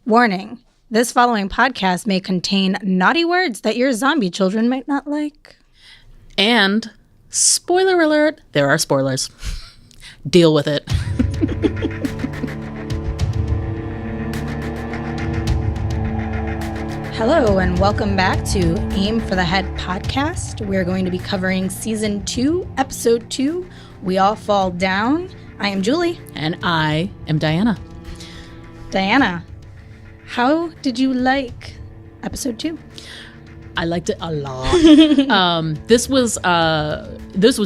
Warning, this following podcast may contain naughty words that your zombie children might not like. And, spoiler alert, there are spoilers. Deal with it. Hello, and welcome back to Aim for the Head podcast. We're going to be covering Season 2, Episode 2, We All Fall Down. I am Julie. And I am Diana. Diana, how did you like Episode 2? I liked it a lot. This was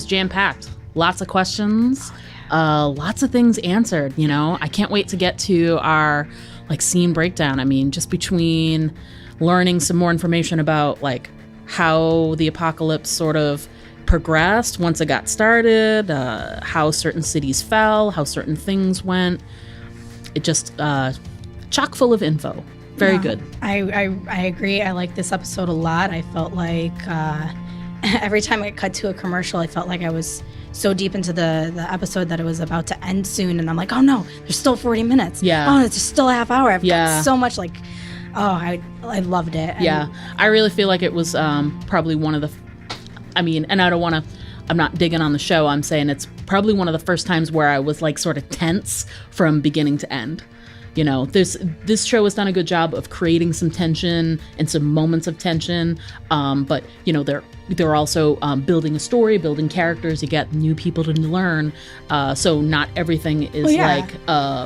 jam-packed. Lots of questions, lots of things answered, you know. I can't wait to get to our, scene breakdown. I mean, just between learning some more information about, how the apocalypse sort of progressed once it got started, how certain cities fell, how certain things went. It just chock full of info. Very good. I agree. I like this episode a lot. I felt like every time it cut to a commercial, I felt like I was so deep into the episode that it was about to end soon. And I'm like, oh no, there's still 40 minutes. Yeah. Oh, it's still a half hour. I've got so much I loved it. And I really feel like it was probably one of the, and I'm not digging on the show. I'm saying it's probably one of the first times where I was sort of tense from beginning to end. You know, this show has done a good job of creating some tension and some moments of tension, but you know they're also building a story, building characters. You get new people to learn, so not everything is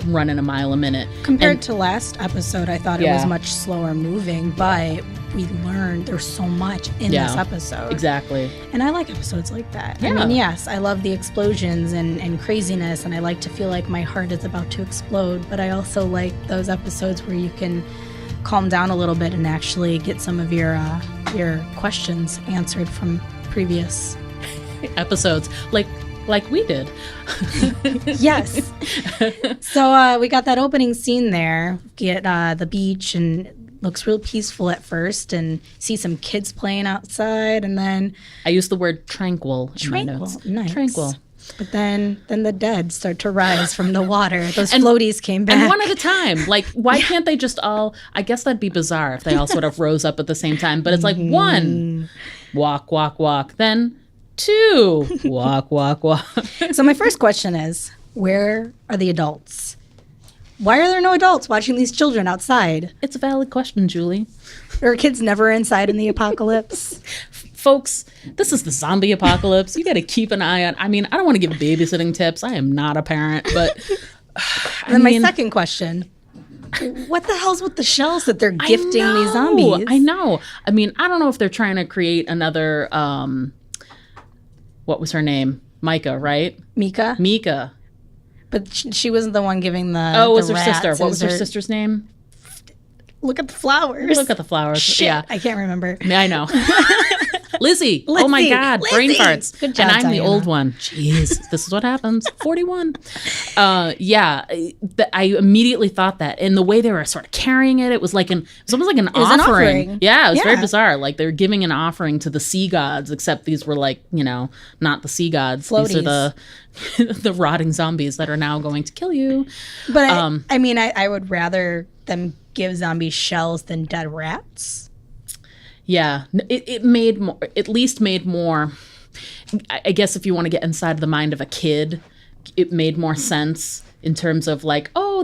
running a mile a minute. Compared to last episode, I thought it was much slower moving, but we learned there's so much in this episode. Exactly. And I like episodes like that. Yeah. I mean, yes, I love the explosions and craziness, and I like to feel like my heart is about to explode, but I also like those episodes where you can calm down a little bit and actually get some of your questions answered from previous episodes, like we did. Yes. So we got that opening scene there, get the beach, and looks real peaceful at first, and see some kids playing outside, and then I used the word tranquil in my notes. Nice. Tranquil. But then the dead start to rise from the water. Those floaties came back. And one at a time. Why can't they just all, I guess that'd be bizarre if they all sort of rose up at the same time. But it's one, walk, walk, walk. Then two, walk, walk, walk. So my first question is, where are the adults? Why are there no adults watching these children outside? It's a valid question, Julie. Are kids never inside in the apocalypse? Folks, this is the zombie apocalypse. You got to keep an eye on. I don't want to give babysitting tips. I am not a parent, but my second question: what the hell's with the shells that they're gifting these zombies? I know. I don't know if they're trying to create another. What was her name? Micah, right? Mika. But she wasn't the one giving the. Oh, it was her sister. What was her sister's name? Look at the flowers. Shit, yeah, I can't remember. I know. Lizzie. Oh my God, Lizzie. Brain farts. Good job, and I'm Diana. the old one. Jeez, this is what happens. 41. I immediately thought that, and the way they were sort of carrying it, it was almost like an offering. Yeah, it was very bizarre. Like they were giving an offering to the sea gods, except these were not the sea gods. Floaties. These are the rotting zombies that are now going to kill you. But I would rather them give zombies shells than dead rats. Yeah, it made more, at least made more, I guess if you want to get inside the mind of a kid, it made more sense in terms of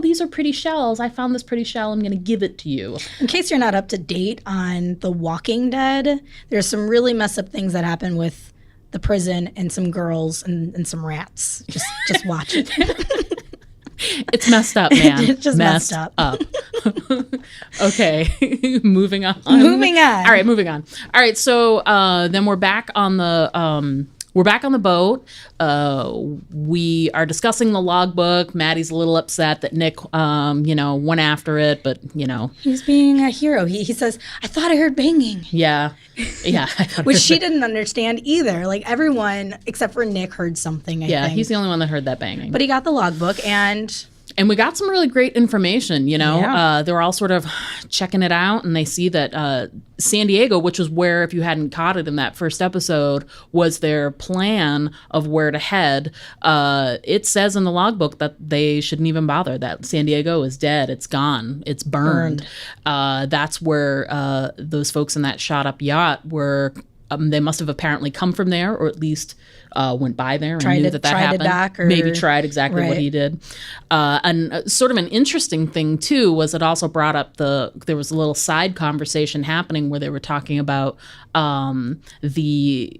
these are pretty shells. I found this pretty shell. I'm going to give it to you. In case you're not up to date on The Walking Dead, there's some really messed up things that happen with the prison and some girls and some rats. Just watch it. It's messed up, man. It's just messed up. Okay, moving on. All right, moving on. All right, so then we're back on the boat. We are discussing the logbook. Maddie's a little upset that Nick, went after it, but he's being a hero. He says, "I thought I heard banging." Yeah. Which she didn't understand either. Everyone except for Nick heard something. I think. He's the only one that heard that banging. But he got the logbook, and And we got some really great information, you know. Yeah. They were all sort of checking it out, and they see that San Diego, which was where, if you hadn't caught it in that first episode, was their plan of where to head. It says in the logbook that they shouldn't even bother, that San Diego is dead. It's gone. It's burned. That's where those folks in that shot up yacht were. They must have apparently come from there, or at least went by there and knew that happened. Dock, or, maybe tried exactly what he did. And sort of an interesting thing too was it also brought up there was a little side conversation happening where they were talking about the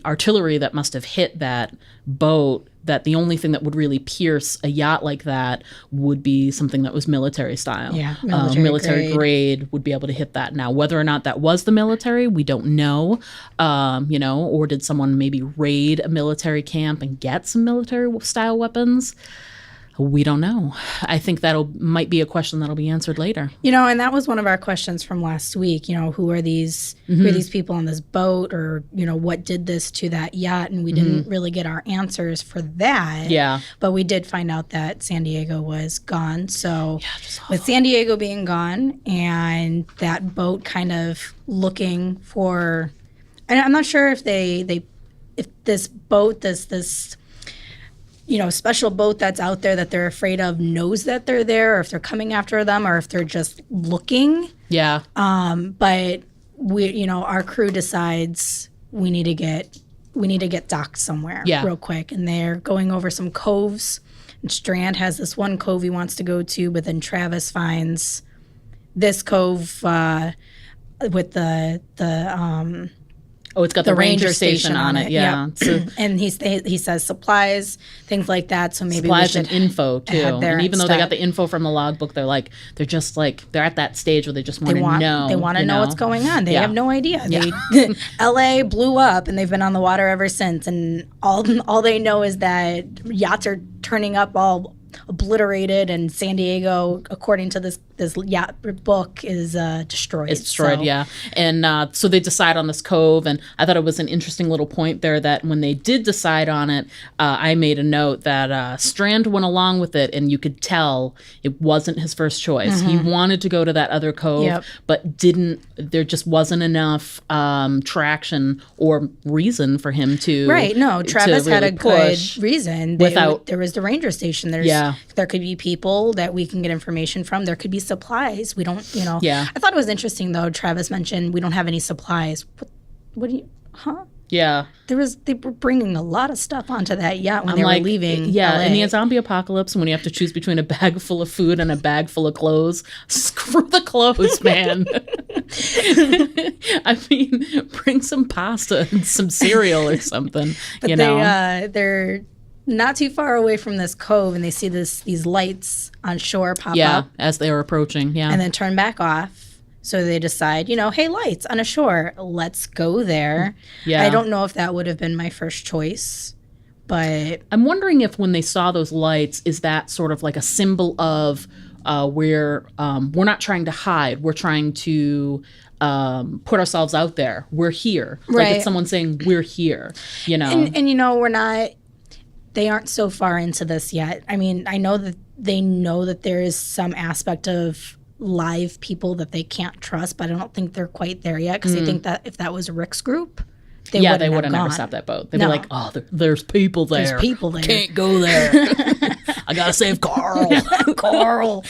artillery that must have hit that boat. That the only thing that would really pierce a yacht like that would be something that was military style. Yeah, military grade would be able to hit that. Now, whether or not that was the military, we don't know. Or did someone maybe raid a military camp and get some military style weapons? We don't know. I think might be a question that'll be answered later. And that was one of our questions from last week. Who are these people on this boat, or what did this to that yacht? And we didn't really get our answers for that. Yeah. But we did find out that San Diego was gone. So with San Diego being gone and that boat kind of looking for, and I'm not sure if if this boat, this special boat that's out there that they're afraid of knows that they're there, or if they're coming after them, or if they're just looking. Yeah. But our crew decides we need to get docked somewhere real quick, and they're going over some coves. And Strand has this one cove he wants to go to, but then Travis finds this cove with the it's got the ranger station on it. Yeah. Yep. So, and he says supplies, things like that. So maybe supplies we and info too. And even though they got the info from the logbook, they're at that stage where they just want to know. They want to know what's going on. They have no idea. LA blew up and they've been on the water ever since. And all they know is that yachts are turning up all obliterated, and San Diego, according to this yacht book, is destroyed. It's destroyed, yeah. And so they decide on this cove, and I thought it was an interesting little point there that when they did decide on it, I made a note that Strand went along with it, and you could tell it wasn't his first choice. He wanted to go to that other cove, but there just wasn't enough traction or reason for him to. Right, no, Travis had a good reason. There was the ranger station. There could be people that we can get information from. There could be supplies. We don't, Yeah. I thought it was interesting, though. Travis mentioned we don't have any supplies. What do you, huh? Yeah. They were bringing a lot of stuff onto that yacht when they were leaving. Yeah, LA. in the zombie apocalypse, when you have to choose between a bag full of food and a bag full of clothes, screw the clothes, man. I mean, bring some pasta and some cereal or something. But they're not too far away from this cove, and they see these lights on shore pop up. As they were approaching, and then turn back off. So they decide, hey, lights on a shore, let's go there. Yeah. I don't know if that would have been my first choice, but I'm wondering if when they saw those lights, is that sort of like a symbol of we're not trying to hide, we're trying to put ourselves out there. We're here. Right. Like it's someone saying we're here, And we're not. They aren't so far into this yet. I mean, I know that they know that there is some aspect of live people that they can't trust, but I don't think they're quite there yet, because I think that if that was Rick's group, they would have never stopped that boat. They'd be like, oh, there's people there. There's people there. Can't go there. I got to save Carl. Carl.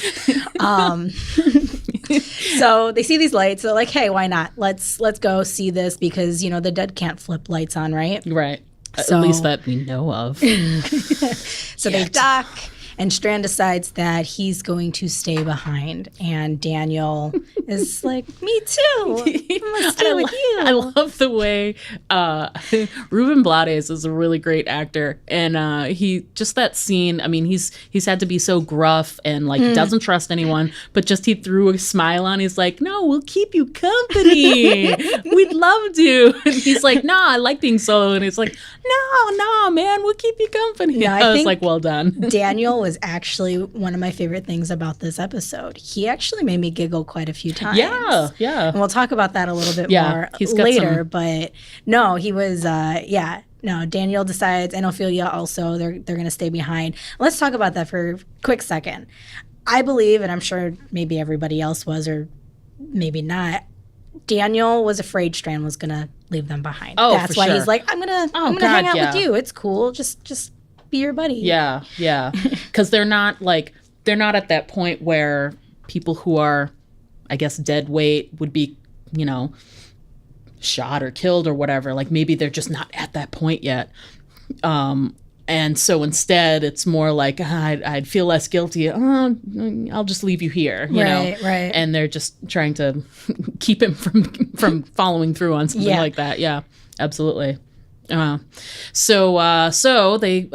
So they see these lights. They're like, hey, why not? Let's go see this, because, the dead can't flip lights on, right? Right. At least that we know of. So they dock, and Strand decides that he's going to stay behind. And Daniel is like, me too. I'm going to stay with you. I love the way Ruben Blades is a really great actor. And he just that scene, I mean, he's had to be so gruff and doesn't trust anyone, but just he threw a smile on. He's like, no, we'll keep you company. We'd love to. And he's like, no, I like being solo. And he's like, no, man, we'll keep you company. Yeah, I was like, well done. Daniel was actually one of my favorite things about this episode. He actually made me giggle quite a few times. Yeah. And we'll talk about that a little bit more later. But no, he was, No, Daniel decides, and Ophelia also, they're going to stay behind. Let's talk about that for a quick second. I believe, and I'm sure maybe everybody else was, or maybe not, Daniel was afraid Strand was going to leave them behind. Oh, that's for why sure. he's like, I'm gonna hang out with you. It's cool. Just be your buddy. Yeah, yeah. Because they're not at that point where people who are, I guess, dead weight would be, shot or killed or whatever. Like maybe they're just not at that point yet. And so instead, it's more like I'd feel less guilty. I'll just leave you here, you know. Right. And they're just trying to keep him from following through on something like that. Yeah, absolutely. So they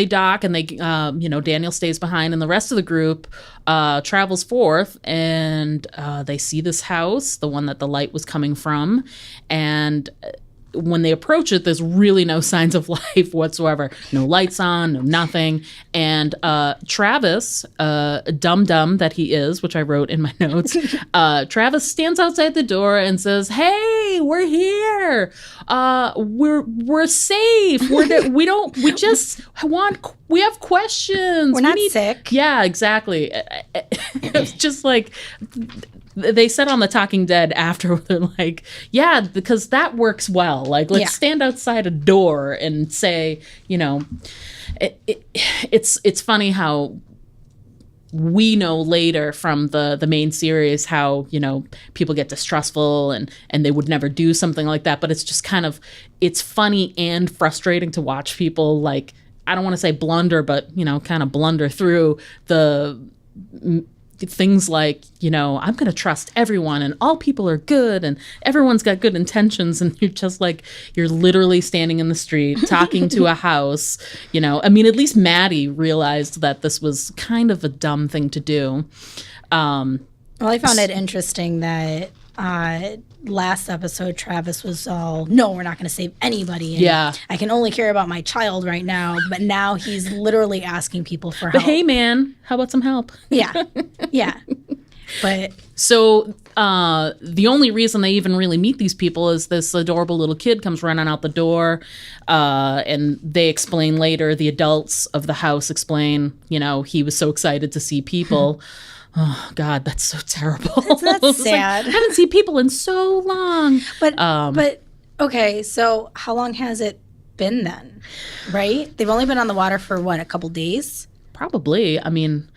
dock, and they Daniel stays behind, and the rest of the group travels forth, and they see this house, the one that the light was coming from, and when they approach it, there's really no signs of life whatsoever. No lights on, no nothing. And Travis, dumb that he is, which I wrote in my notes, Travis stands outside the door and says, "Hey, we're here. We're safe. We have questions. We're not sick." Yeah, exactly. It's just like they said on The Talking Dead after, they're like, yeah, because that works well. Like, let's stand outside a door and say, it's funny how we know later from the main series how, people get distrustful and they would never do something like that. But it's just it's funny and frustrating to watch people, like, I don't want to say blunder, but, kind of blunder through the things like, I'm going to trust everyone and all people are good and everyone's got good intentions. And you're just like, you're literally standing in the street talking to a house, at least Maddie realized that this was kind of a dumb thing to do. Well, I found it interesting that last episode Travis was all, no, we're not going to save anybody. And I can only care about my child right now. But now he's literally asking people for help. But hey, man, how about some help? Yeah. But so the only reason they even really meet these people is this adorable little kid comes running out the door, and they explain later, the adults of the house explain, he was so excited to see people. Oh, God, that's so terrible. That's sad. I haven't seen people in so long. But okay, so how long has it been then? Right? They've only been on the water for, what, a couple days? Probably. I mean.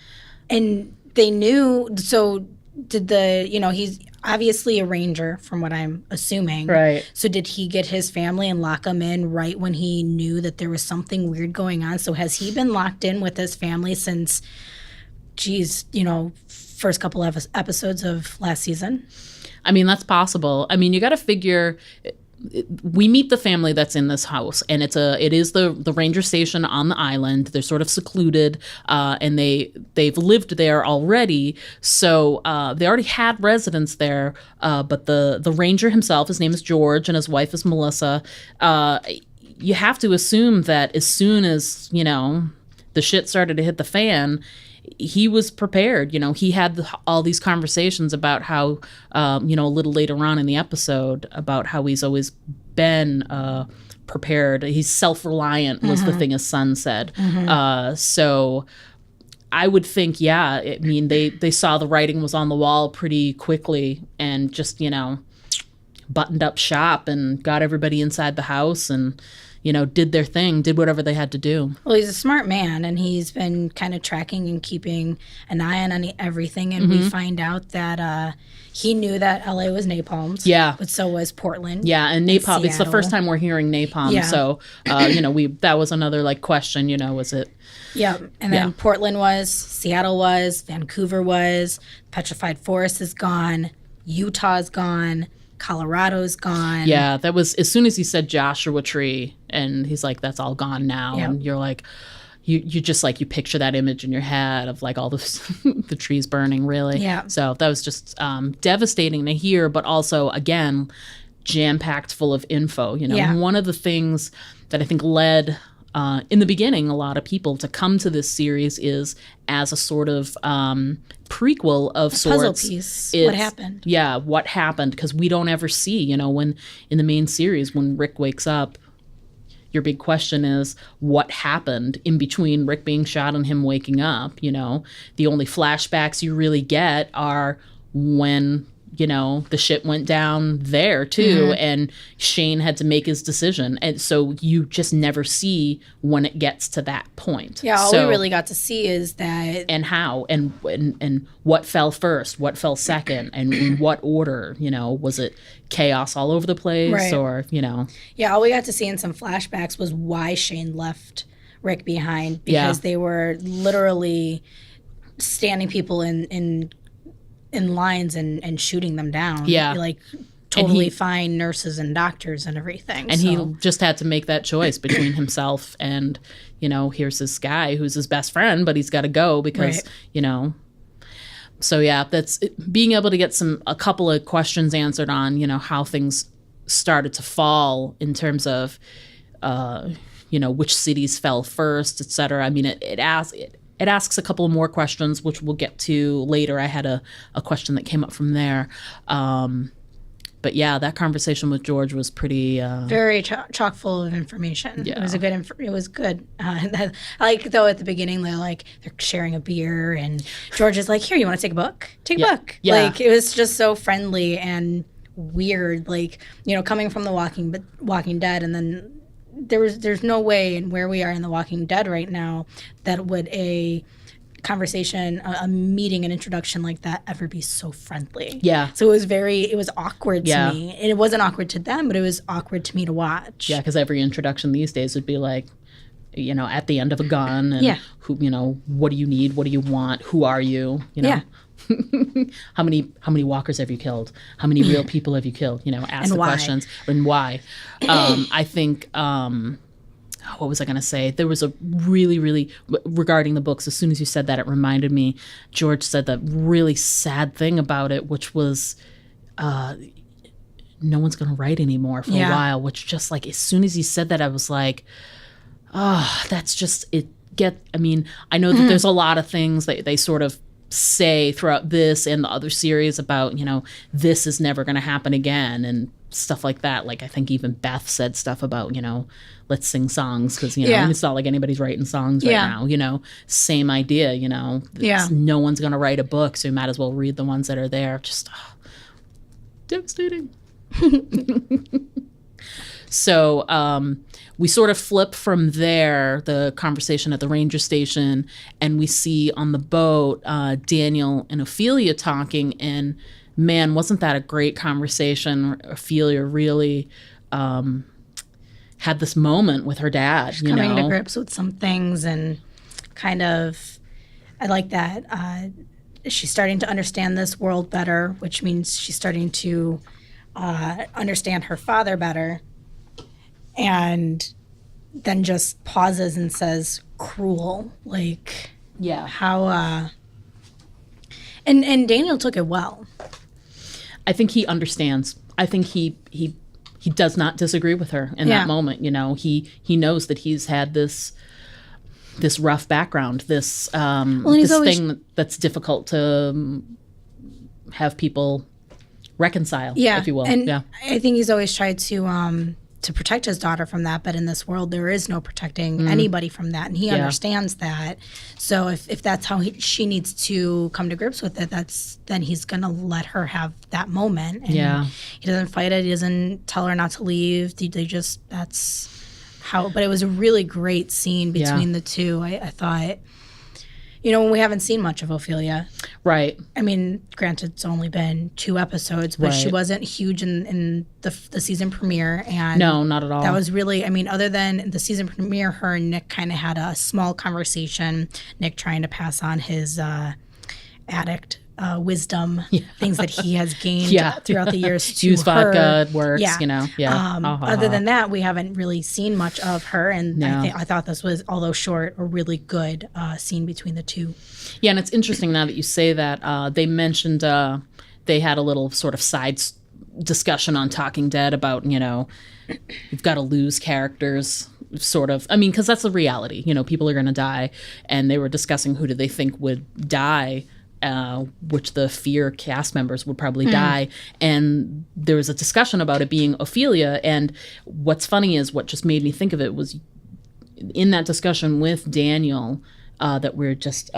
And they knew, so did he's obviously a ranger from what I'm assuming. Right. So did he get his family and lock them in right when he knew that there was something weird going on? So has he been locked in with his family since, first couple of episodes of last season? I mean, that's possible. I mean, you got to figure, we meet the family that's in this house, and it is the ranger station on the island. They're sort of secluded, and they've lived there already. So they already had residents there. But the ranger himself, his name is George, and his wife is Melissa. You have to assume that as soon as the shit started to hit the fan, he was prepared. He had all these conversations about how, a little later on in the episode, about how he's always been prepared. He's self-reliant was the thing his son said. So I would think, they saw the writing was on the wall pretty quickly and just, buttoned up shop and got everybody inside the house and, did their thing, did whatever they had to do. Well, he's a smart man, and he's been kind of tracking and keeping an eye on everything. And we find out that he knew that LA was napalmed. Yeah. But so was Portland. Yeah, and napalm, it's the first time we're hearing napalm. Yeah. So, that was another, question, was it? Yeah. And then Portland was, Seattle was, Vancouver was, Petrified Forest is gone, Utah's gone, Colorado's gone. Yeah, that was as soon as he said Joshua Tree, and he's like, that's all gone now. Yep. And you're like, you just you picture that image in your head of all the trees burning, really. Yeah. So that was just devastating to hear, but also, again, jam-packed full of info. One of the things that I think led in the beginning a lot of people to come to this series is as a sort of prequel of sorts. Puzzle piece. What happened? Yeah, what happened? Because we don't ever see, when in the main series when Rick wakes up, your big question is what happened in between Rick being shot and him waking up. You know, the only flashbacks you really get are when, you know, the shit went down there too, and Shane had to make his decision. And so you just never see when it gets to that point. Yeah, all we really got to see is that... And how, and what fell first, what fell second, and in what order, you know, was it chaos all over the place, or, you know. Yeah, all we got to see in some flashbacks was why Shane left Rick behind, because they were literally standing people in lines and shooting them down. Yeah. Like totally fine nurses and doctors and everything. And he just had to make that choice between himself and, you know, here's this guy who's his best friend, but he's got to go because, you know. So, yeah, that's being able to get a couple of questions answered on, you know, how things started to fall in terms of, you know, which cities fell first, et cetera. I mean, it asks a couple of more questions, which we'll get to later. I had a question that came up from there. But yeah, that conversation with George was pretty... very chock full of information. Yeah. It was good. I like, though, at the beginning, they're sharing a beer, and George is like, here, you want to take a book? Take a book. Yeah. Like, it was just so friendly and weird. Like, you know, coming from The Walking Dead, and then there's no way in where we are in The Walking Dead right now that would a conversation, a meeting, an introduction like that ever be so friendly. Yeah. So it was awkward to me. And it wasn't awkward to them, but it was awkward to me to watch. Yeah, because every introduction these days would be like, you know, at the end of a gun, and who, you know, what do you need? What do you want? Who are you? You know. How many walkers have you killed? How many real people have you killed? You know, ask the questions. And why. I think, what was I going to say? There was a really, regarding the books, as soon as you said that, it reminded me, George said that really sad thing about it, which was no one's going to write anymore for a while, which just like, as soon as he said that, I was like, oh, that's just, I mean, I know that there's a lot of things that they sort of say throughout this and the other series about, you know, this is never going to happen again and stuff like that. Like, I think even Beth said stuff about, you know, let's sing songs because, you know, it's not like anybody's writing songs right now, you know, same idea, you know, no one's going to write a book, so you might as well read the ones that are there. Just devastating. So we sort of flip from there, the conversation at the ranger station, and we see on the boat Daniel and Ophelia talking, and man, wasn't that a great conversation? Ophelia really had this moment with her dad. She's coming to grips with some things, and kind of, I like that. She's starting to understand this world better, which means she's starting to understand her father better. And then just pauses and says, cruel. Like, how, and Daniel took it well. I think he understands. I think he does not disagree with her in that moment. You know, he knows that he's had this rough background, this thing that's difficult to have people reconcile, if you will. And I think he's always tried to protect his daughter from that, but in this world there is no protecting anybody from that, and he understands that. So if that's how she needs to come to grips with it, then he's gonna let her have that moment. And he doesn't fight it. He doesn't tell her not to leave. That's how. But it was a really great scene between the two. I thought. You know, we haven't seen much of Ophelia. Right. I mean, granted, it's only been 2 episodes, but she wasn't huge in the season premiere. And no, not at all. That was really, I mean, other than the season premiere, her and Nick kind of had a small conversation. Nick trying to pass on his addict wisdom, things that he has gained throughout the years to use her. Vodka, it works, you know. Other than that, we haven't really seen much of her, and I thought this was, although short, a really good scene between the two. Yeah, and it's interesting now that you say that. They mentioned they had a little sort of side discussion on Talking Dead about, you know, you've got to lose characters, sort of. I mean, because that's the reality. You know, people are going to die, and they were discussing who do they think would die which the fear cast members would probably die. And there was a discussion about it being Ophelia. And what's funny is what just made me think of it was in that discussion with Daniel that we're just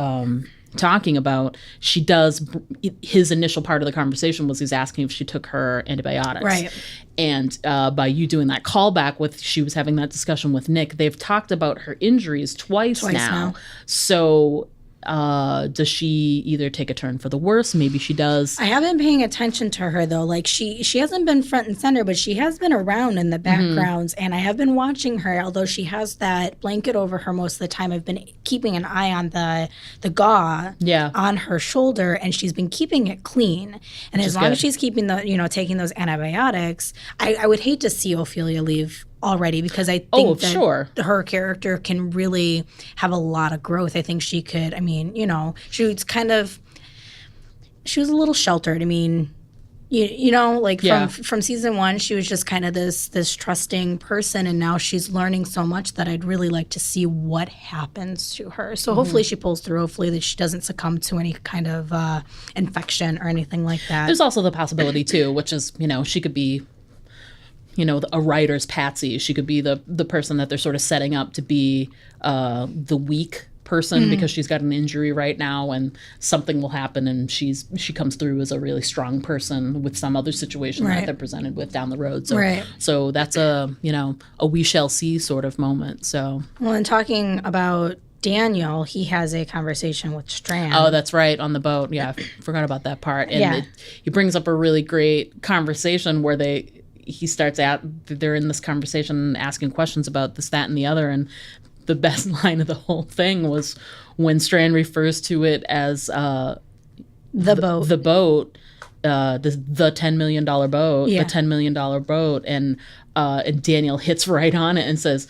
talking about, his initial part of the conversation was he's asking if she took her antibiotics. Right. And by you doing that callback she was having that discussion with Nick, they've talked about her injuries twice now. So does she either take a turn for the worse? Maybe she does. I haven't been paying attention to her though. Like she hasn't been front and center, but she has been around in the backgrounds, and I have been watching her. Although she has that blanket over her most of the time, I've been keeping an eye on the gauze on her shoulder, and she's been keeping it clean. And as long as she's keeping taking those antibiotics, I would hate to see Ophelia leave already, because I think that her character can really have a lot of growth. I think she could, she was a little sheltered. I mean, from season one, she was just kind of this trusting person, and now she's learning so much that I'd really like to see what happens to her. So hopefully she pulls through. Hopefully that she doesn't succumb to any kind of infection or anything like that. There's also the possibility too, which is, she could be a writer's patsy. She could be the person that they're sort of setting up to be the weak person because she's got an injury right now, and something will happen, and she comes through as a really strong person with some other situation that they're presented with down the road. So that's a we shall see sort of moment. So and talking about Daniel, he has a conversation with Strand. Oh, that's right, on the boat. Yeah, I forgot about that part. And he brings up a really great conversation where he starts they're in this conversation asking questions about this, that, and the other, and the best line of the whole thing was when Strand refers to it as the boat, the $10 million boat, the $10 million boat, and Daniel hits right on it and says,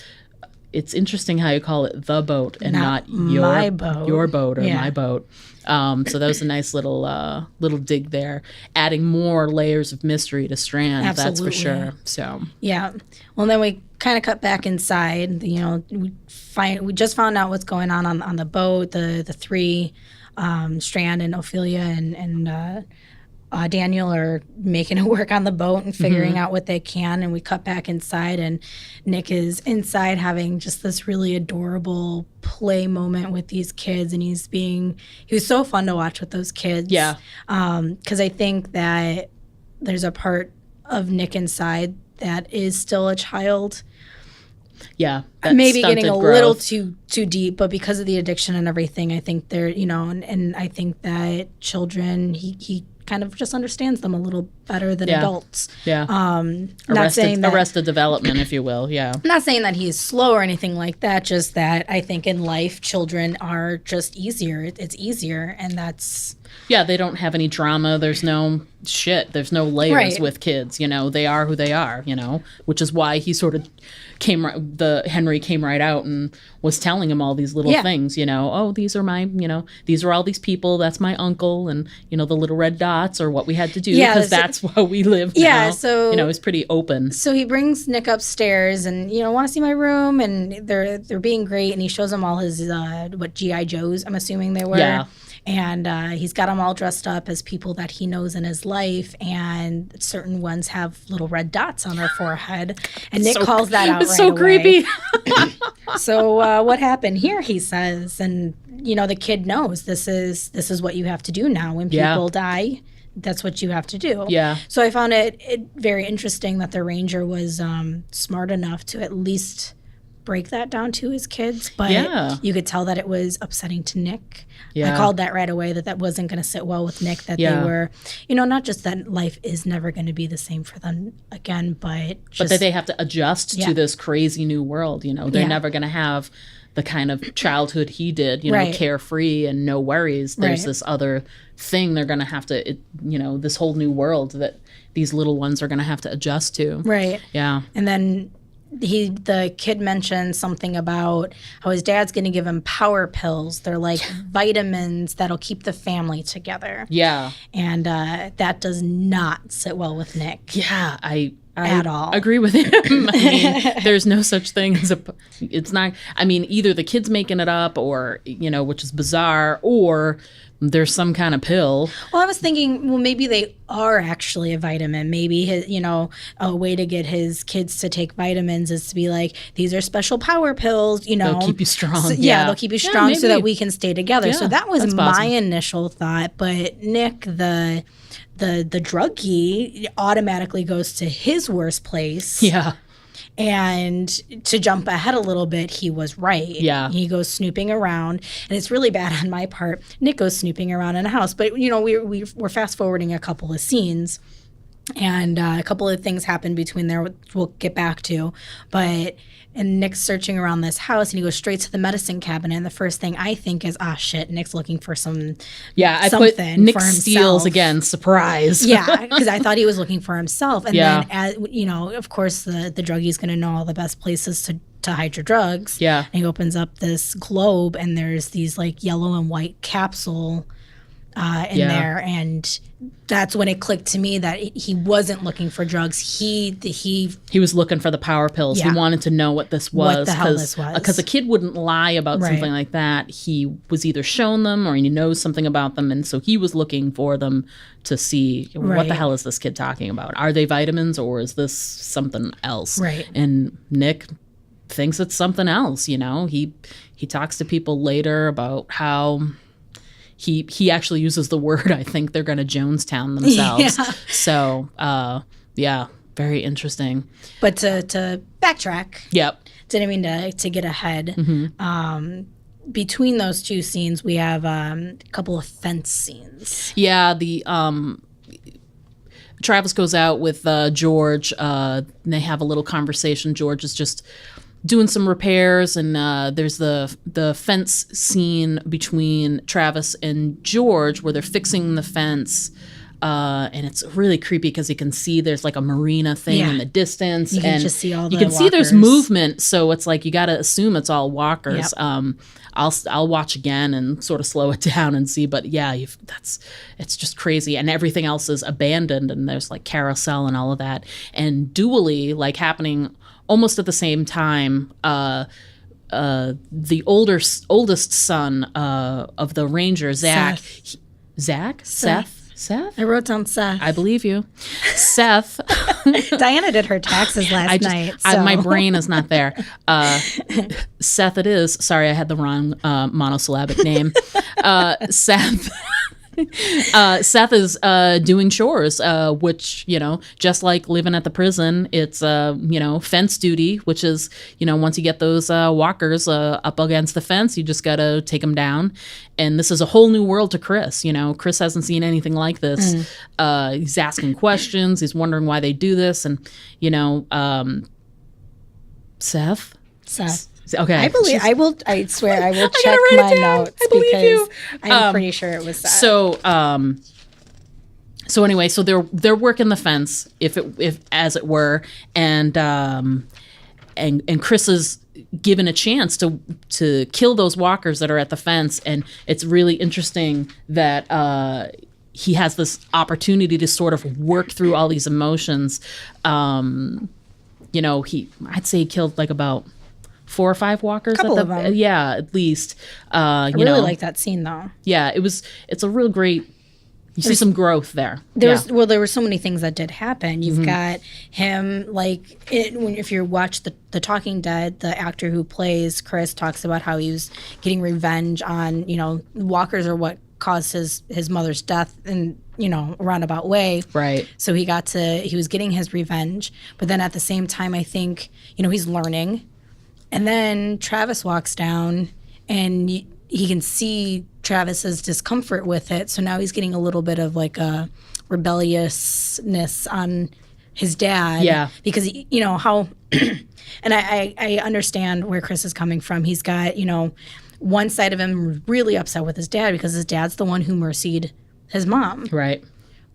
"It's interesting how you call it the boat and not my boat, your boat or my boat." So that was a nice little dig there, adding more layers of mystery to Strand. Absolutely. That's for sure. So well, then we kind of cut back inside. We just found out what's going on the boat. The three, Strand and Ophelia and Daniel are making it work on the boat and figuring out what they can. And we cut back inside, and Nick is inside having just this really adorable play moment with these kids. And he was so fun to watch with those kids. Yeah. Because I think that there's a part of Nick inside that is still a child. Yeah. Maybe getting a little too deep, but because of the addiction and everything, I think they're, and I think that children, he kind of just understands them a little better than adults. Yeah. Arrested development, if you will. Yeah. I'm not saying that he's slow or anything like that, just that I think in life, children are just easier. It's easier, and that's... Yeah, they don't have any drama. There's no shit. There's no layers with kids. They are who they are, which is why he sort of Henry came right out and was telling him all these little things, oh, these are my, these are all these people. That's my uncle. And, the little red dots are what we had to do because that's how we live now. Yeah, so... it's pretty open. So he brings Nick upstairs and, want to see my room, and they're being great, and he shows him all his, G.I. Joes, I'm assuming they were. Yeah. And he's got them all dressed up as people that he knows in his life, and certain ones have little red dots on their forehead. And Nick calls that out right away. It's so creepy. So what happened here, he says, and the kid knows this is what you have to do now when people die. That's what you have to do. Yeah. So I found it very interesting that the ranger was smart enough to at least break that down to his kids, but you could tell that it was upsetting to Nick. I called that right away, that wasn't going to sit well with Nick, that they were, not just that life is never going to be the same for them again, but that they have to adjust to this crazy new world. They're never going to have the kind of childhood he did, carefree and no worries. There's this other thing they're going to have to, this whole new world that these little ones are going to have to adjust to. Right. Yeah. And then the kid mentioned something about how his dad's going to give him power pills. They're like vitamins that'll keep the family together. Yeah. And that does not sit well with Nick. Yeah, I at all agree with him. There's no such thing as it's not, either the kid's making it up or, which is bizarre, or there's some kind of pill. Well, I was thinking, well, maybe they are actually a vitamin. Maybe his, a way to get his kids to take vitamins is to be like, these are special power pills. They'll keep you strong. So, they'll keep you strong so that we can stay together. Yeah, so that was my possible. initial thought. But Nick, the druggie, automatically goes to his worst place. Yeah. And to jump ahead a little bit, he was right. Yeah. He goes snooping around, and it's really bad on my part. Nick goes snooping around in a house, but we're fast forwarding a couple of scenes, and a couple of things happen between there. We'll get back to, and Nick's searching around this house, and he goes straight to the medicine cabinet. And the first thing I think is, shit, Nick's looking for some. Yeah, I put Nick steals again. Surprise. Yeah, because I thought he was looking for himself, and then of course the druggie's going to know all the best places to hide your drugs. Yeah, and he opens up this globe, and there's these like yellow and white capsule in there, and that's when it clicked to me that he wasn't looking for drugs. He was looking for the power pills. Yeah. He wanted to know what this was. What the hell this was. Because a kid wouldn't lie about something like that. He was either shown them or he knows something about them, and so he was looking for them to see what the hell is this kid talking about? Are they vitamins or is this something else? Right. And Nick thinks it's something else. He talks to people later about how he actually uses the word, I think they're going to Jonestown themselves. Yeah. So, very interesting. But to backtrack. Yep. Didn't mean to get ahead. Mm-hmm. Between those two scenes, we have a couple of fence scenes. Yeah, the Travis goes out with George. And they have a little conversation. George is just doing some repairs, and there's the fence scene between Travis and George where they're fixing the fence, and it's really creepy because you can see there's like a marina thing in the distance. You can and just see all the you can see there's walkers. Movement, so it's like you got to assume it's all walkers. Yep. I'll watch again and sort of slow it down and see, but yeah, it's just crazy, and everything else is abandoned, and there's like carousel and all of that, and dually like happening almost at the same time. The oldest son of the ranger, Zach. Seth. I wrote down Seth. I believe you. Seth. Diana did her taxes last night. So. My brain is not there. Seth it is. Sorry, I had the wrong monosyllabic name. Seth. Seth is doing chores, which, just like living at the prison, it's, fence duty, which is, once you get those walkers up against the fence, you just got to take them down. And this is a whole new world to Chris. Chris hasn't seen anything like this. He's asking questions. He's wondering why they do this. And, Seth. Okay. I swear I will check write it my down. notes I believe because you. I'm pretty sure it was Seth. So anyway, so they're working the fence, if as it were, and Chris is given a chance to kill those walkers that are at the fence, and it's really interesting that he has this opportunity to sort of work through all these emotions. I'd say he killed like about 4 or 5 walkers. Couple of them. Yeah, at least. I really like that scene though. Yeah, it's a real great. You see some growth there. There were so many things that did happen. You've got him, if you watch the Talking Dead, the actor who plays Chris talks about how he was getting revenge on, walkers are what caused his mother's death in, a roundabout way. Right. So he was getting his revenge. But then at the same time, I think, he's learning. And then Travis walks down and he can see Travis's discomfort with it. So now he's getting a little bit of like a rebelliousness on his dad. Yeah. Because, how, and I understand where Chris is coming from. He's got, one side of him really upset with his dad because his dad's the one who mercied his mom. Right.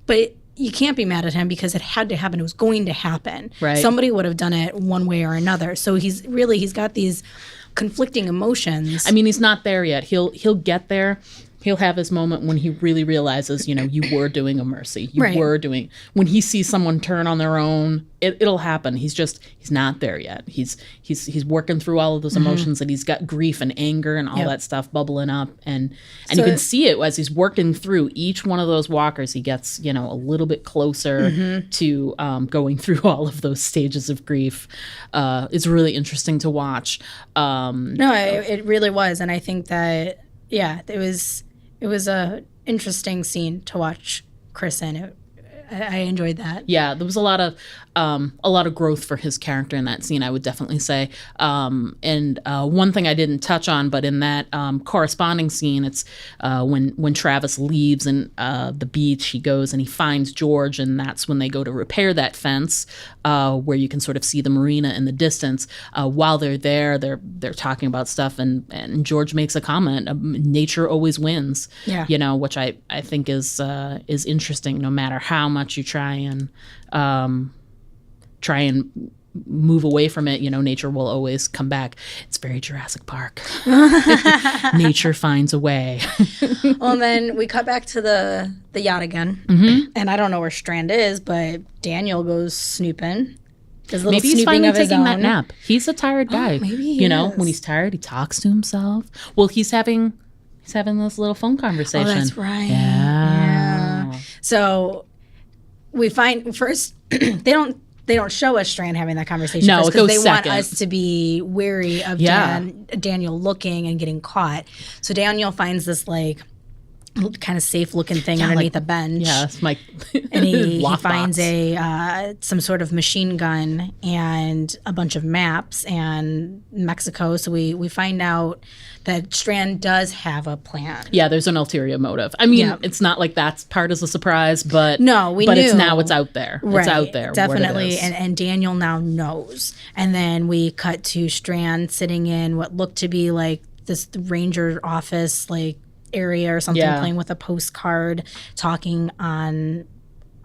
But you can't be mad at him because it had to happen. It was going to happen. Right. Somebody would have done it one way or another. So he's got these conflicting emotions. I mean, he's not there yet. He'll get there. He'll have his moment when he really realizes, you were doing a mercy. You Right. were doing, when he sees someone turn on their own, it'll happen. He's not there yet. He's working through all of those emotions, and he's got grief and anger and all that stuff bubbling up. And you can see it as he's working through each one of those walkers. He gets, a little bit closer to going through all of those stages of grief. It's really interesting to watch. No, it really was. And I think that, it was a interesting scene to watch Chris in. I enjoyed that. Yeah, there was a lot of growth for his character in that scene, I would definitely say. And one thing I didn't touch on, but in that corresponding scene, it's when Travis leaves and the beach, he goes and he finds George, and that's when they go to repair that fence, where you can sort of see the marina in the distance. While they're there, they're talking about stuff, and George makes a comment: "Nature always wins." Yeah. Which I think is interesting. No matter how much you try and move away from it, nature will always come back. It's very Jurassic Park. Nature finds a way. Well, and then we cut back to the yacht again. And I don't know where Strand is, but Daniel goes snooping. Maybe he's finally taking that nap. He's a tired guy. Maybe he is. When he's tired, he talks to himself. Well, he's having this little phone conversation. Oh, that's right. Yeah. So we find first they don't show us Strand having that conversation. No, it goes they second. want us to be wary of Daniel looking and getting caught. So Daniel finds this kind of safe looking thing underneath a bench. Yeah, it's my and he finds box. some sort of machine gun and a bunch of maps and Mexico. So we find out that Strand does have a plan. Yeah, there's an ulterior motive. I mean, it's not like that's part as a surprise, but no, we but knew. It's now it's out there. Right, it's out there. Definitely. What it is. And Daniel now knows. And then we cut to Strand sitting in what looked to be like this ranger office area or something, playing with a postcard, talking on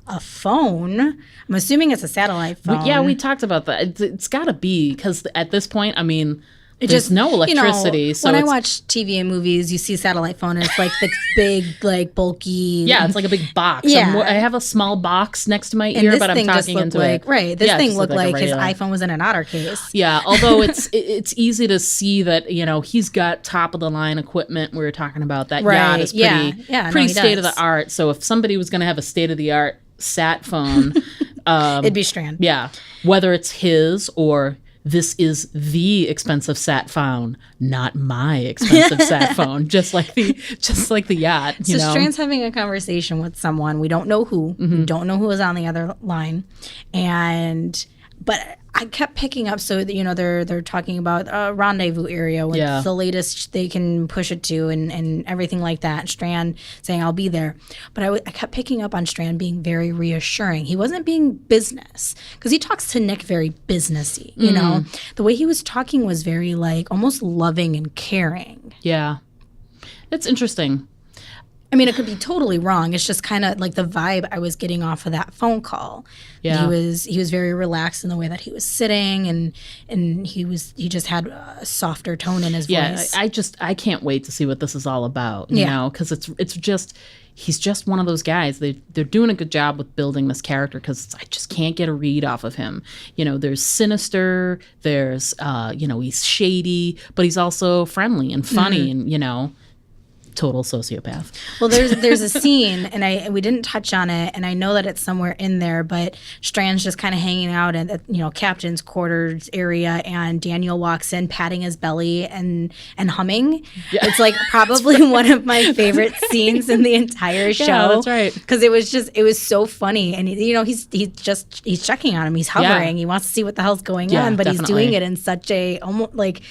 a phone. I'm assuming it's a satellite phone. We talked about that. It's got to be, because at this point, I mean, there's no electricity. So when I watch TV and movies, you see satellite phone, and it's like the big, bulky. Yeah, it's like a big box. Yeah. I have a small box next to my ear, but I'm talking into it. Right. This thing looked like his iPhone was in an otter case. Yeah, although it's easy to see that, he's got top of the line equipment. We were talking about that. Yacht is pretty state of the art. So if somebody was going to have a state of the art sat phone, it'd be Strand. Yeah, whether it's his or this is the expensive sat phone, not my expensive sat phone. Just like the yacht. So Strand's having a conversation with someone. We don't know who. We don't know who is on the other line, but I kept picking up. So they're talking about a rendezvous area with the latest they can push it to, and everything like that. Strand saying I'll be there, but I kept picking up on Strand being very reassuring. He wasn't being business, because he talks to Nick very businessy. The way he was talking was very almost loving and caring. Yeah, it's interesting. I mean, it could be totally wrong. It's just kind of like the vibe I was getting off of that phone call. Yeah. He was very relaxed in the way that he was sitting, and he just had a softer tone in his voice. I can't wait to see what this is all about. You know, because he's just one of those guys. They're doing a good job with building this character, because I just can't get a read off of him. There's sinister. There's he's shady, but he's also friendly and funny, and total sociopath. Well, there's a scene, and we didn't touch on it, and I know that it's somewhere in there, but Strand's just kind of hanging out at captain's quarters area, and Daniel walks in patting his belly and humming. Yeah. It's probably one of my favorite scenes in the entire show. Yeah, that's right. Because it was so funny, and he's checking on him, he's hovering, he wants to see what the hell's going on, but he's doing it in such a almost like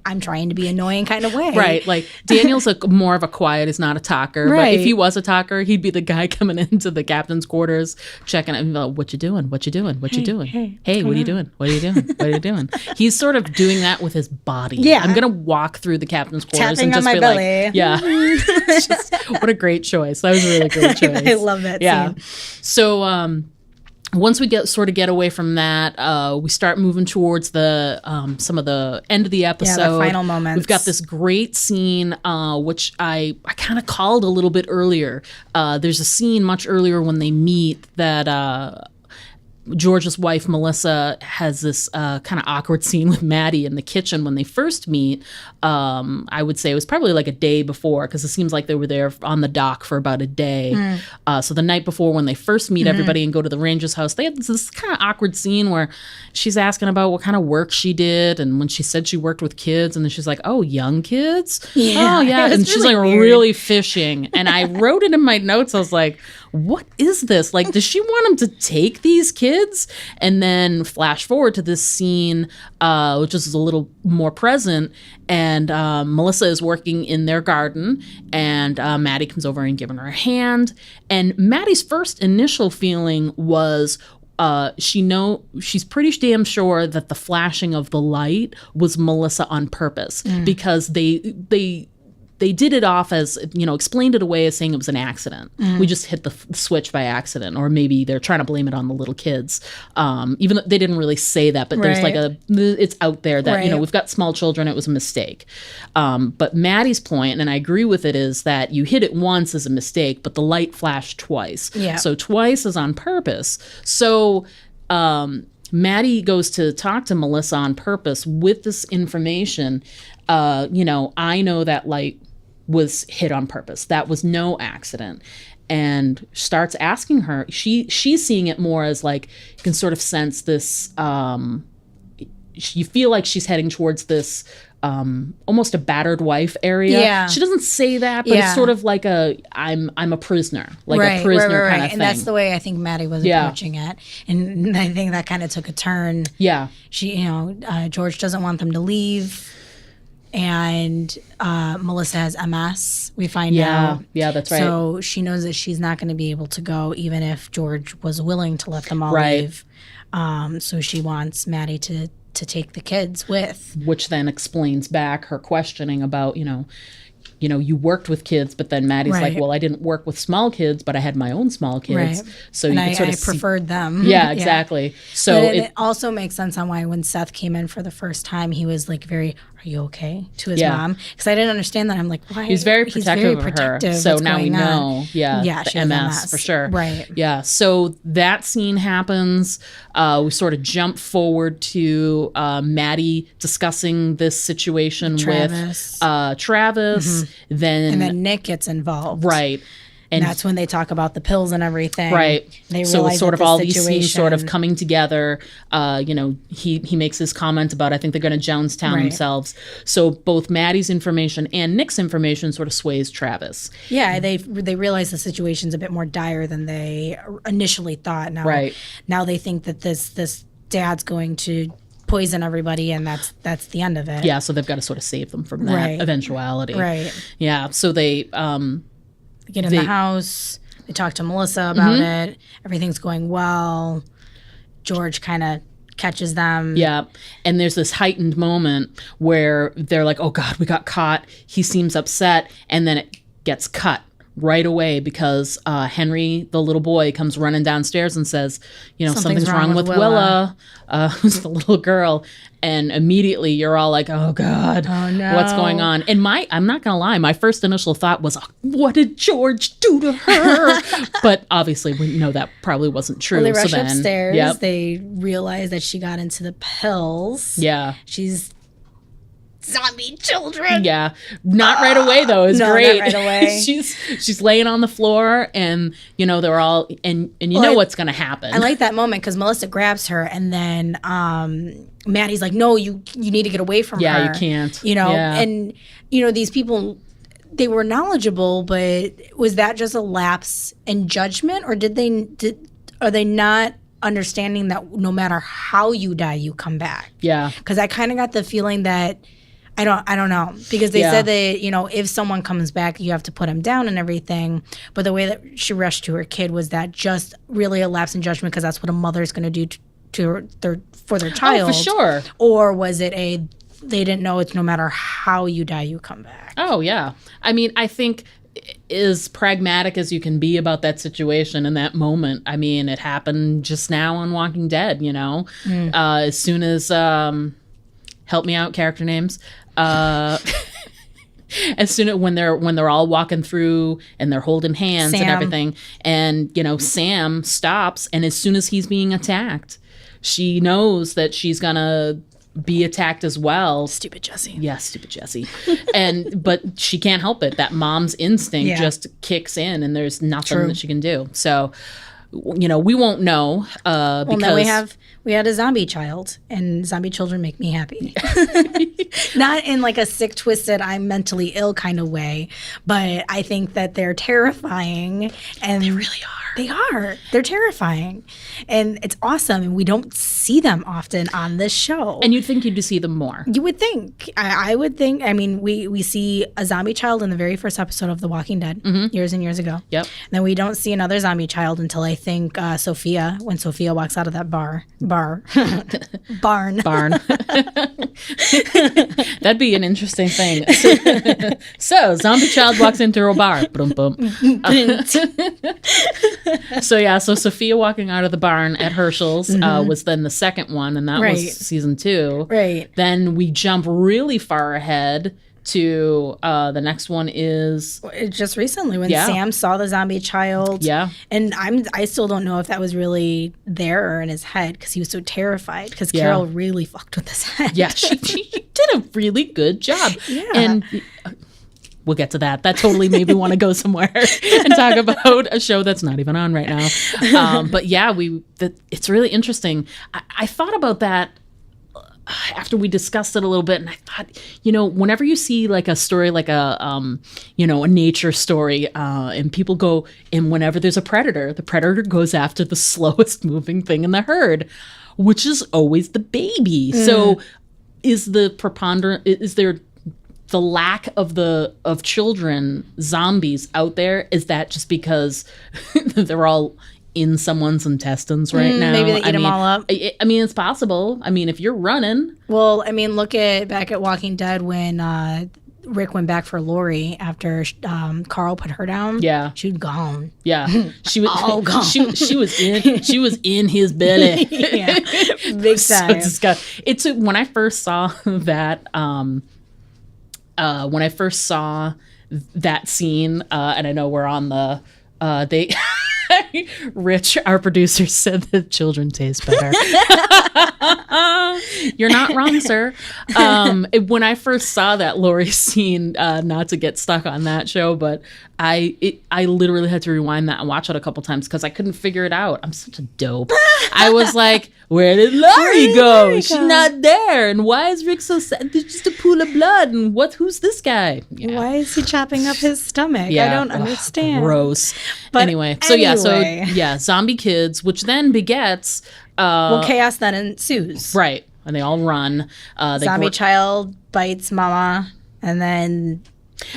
I'm trying to be annoying kind of way. Right. Like Daniel's more of a quiet, is not a talker. Right. But if he was a talker, he'd be the guy coming into the captain's quarters, checking out, what you doing? What you doing? What you doing? Hey, what are you doing? What are you doing? What are you doing? He's sort of doing that with his body. Yeah. I'm going to walk through the captain's quarters tapping and just on my be belly. Like, yeah. What a great choice. That was a really great choice. I love that scene. So, once we get away from that, we start moving towards the some of the end of the episode. Yeah, the final moments. We've got this great scene, which I kind of called a little bit earlier. There's a scene much earlier when they meet that George's wife, Melissa, has this kind of awkward scene with Maddie in the kitchen when they first meet. I would say it was probably like a day before, because it seems like they were there on the dock for about a day. So the night before, when they first meet everybody and go to the ranger's house, they had this kind of awkward scene where she's asking about what kind of work she did. And when she said she worked with kids, and then she's like, oh, young kids? Yeah, oh, yeah. And she's really like weird. really fishing. And I wrote it in my notes. I was like, what is this? Like, does she want him to take these kids? And then flash forward to this scene, which is a little more present, and Melissa is working in their garden, and Maddie comes over and giving her a hand. And Maddie's first initial feeling was she's pretty damn sure that the flashing of the light was Melissa on purpose, because they did it off as, explained it away as saying it was an accident. We just hit the switch by accident, or maybe they're trying to blame it on the little kids. Even though they didn't really say that, but there's like it's out there that, we've got small children, it was a mistake. But Maddie's point, and I agree with it, is that you hit it once as a mistake, but the light flashed twice. Yeah. So twice is on purpose. So, Maddie goes to talk to Melissa on purpose with this information. I know that light was hit on purpose. That was no accident. And starts asking her, she's seeing it more as like, you can sort of sense this, you feel like she's heading towards this almost a battered wife area. Yeah. She doesn't say that, but it's sort of like I'm a prisoner, like a prisoner kind of thing. And that's the way I think Maddie was approaching it. And I think that kind of took a turn. Yeah. She, George doesn't want them to leave. And Melissa has MS, we find out. Yeah, that's right. So she knows that she's not going to be able to go, even if George was willing to let them all leave. So she wants Maddie to take the kids with. Which then explains back her questioning about, you worked with kids, but then Maddie's like, well, I didn't work with small kids, but I had my own small kids. Right. So and you could sort of preferred them. Yeah, exactly. Yeah. So it also makes sense on why when Seth came in for the first time, he was like very, are you okay? To his mom. Because I didn't understand that. I'm like, why? He's very protective of her. So now we know. Yeah, she has MS for sure. Right. Yeah. So that scene happens. We sort of jump forward to Maddie discussing this situation with Travis. And then Nick gets involved. Right. And that's when they talk about the pills and everything. Right. They so it's sort of all these scenes sort of coming together. He makes his comment about, I think they're going to Jonestown themselves. So both Maddie's information and Nick's information sort of sways Travis. Yeah, they realize the situation's a bit more dire than they initially thought. Now they think that this dad's going to poison everybody, and that's the end of it. Yeah, so they've got to sort of save them from that eventuality. Right. Yeah, so they get in the house. They talk to Melissa about it. Everything's going well. George kind of catches them. Yeah. And there's this heightened moment where they're like, oh, God, we got caught. He seems upset. And then it gets cut right away because Henry, the little boy, comes running downstairs and says, something's wrong with Willa, who's the little girl. And immediately you're all like, oh, God, what's going on? And I'm not going to lie, my first initial thought was, what did George do to her? But obviously we know that probably wasn't true. Well, they rush upstairs. They realize that she got into the pills. Yeah. She's zombie children. Yeah. Not right away, though. It's great. Not right away. she's laying on the floor, and, they're all, and know what's going to happen. I like that moment because Melissa grabs her, and then Maddie's like, no, you need to get away from her. Yeah, you can't. And, these people, they were knowledgeable, but was that just a lapse in judgment, or are they not understanding that no matter how you die, you come back? Yeah. Because I kind of got the feeling that I don't know, because they said that, if someone comes back, you have to put him down and everything. But the way that she rushed to her kid, was that just really a lapse in judgment because that's what a mother's going to do for their child? Oh, for sure. Or was it they didn't know it's no matter how you die, you come back? Oh, yeah. I mean, I think as pragmatic as you can be about that situation in that moment. I mean, it happened just now on Walking Dead, you know? As soon as, help me out, character names. As soon as when they're all walking through and they're holding hands and everything, and you know, Sam stops, and as soon as he's being attacked, she knows that she's gonna be attacked as well. Stupid Jesse. Yeah, stupid Jesse. But she can't help it. That mom's instinct just kicks in, and there's nothing that she can do. So, you know, we won't know. Because now we had a zombie child, and zombie children make me happy. Not in like a sick, twisted, I'm mentally ill kind of way, but I think that they're terrifying, and they really are. They are. They're terrifying, and it's awesome. And we don't see them often on this show. And you'd think you'd see them more. You would think. I would think. I mean, we see a zombie child in the very first episode of The Walking Dead years and years ago. Yep. And then we don't see another zombie child until I think Sophia, when Sophia walks out of that barn. That'd be an interesting thing. So, zombie child walks into a bar. Boom, boom. So Sophia walking out of the barn at Herschel's was then the second one, and that was season 2. Right. Then we jump really far ahead to the next one is just recently when Sam saw the zombie child. Yeah. And I still don't know if that was really there or in his head, because he was so terrified, because Carol really fucked with his head. Yeah, she did a really good job. Yeah. And we'll get to that. That totally made me want to go somewhere and talk about a show that's not even on right now. But yeah, it's really interesting. I thought about that after we discussed it a little bit, and I thought, you know, whenever you see like a story, like a nature story, and people go, and whenever there's a predator, the predator goes after the slowest moving thing in the herd, which is always the baby. So is there the lack of children zombies out there? Is that just because they're all in someone's intestines right now? Maybe they eat them all up. I mean, it's possible. I mean, if you're running. Well, I mean, look back at Walking Dead when Rick went back for Lori after Carl put her down. Yeah, she was gone. Yeah, she was all gone. She was in his belly. Yeah, big time. It's when I first saw that. When I first saw that scene, and I know we're on the Rich, our producer, said that children taste better. You're not wrong, sir. When I first saw that Lori scene, not to get stuck on that show, but I literally had to rewind that and watch it a couple times because I couldn't figure it out. I'm such a dope. I was like, where did Lori go? She's not there. And why is Rick so sad? There's just a pool of blood. And who's this guy? Yeah. Why is he chopping up his stomach? Yeah. I don't understand. Gross. But anyway, zombie kids, which then begets chaos then ensues. Right. And they all run. Zombie child bites mama, and then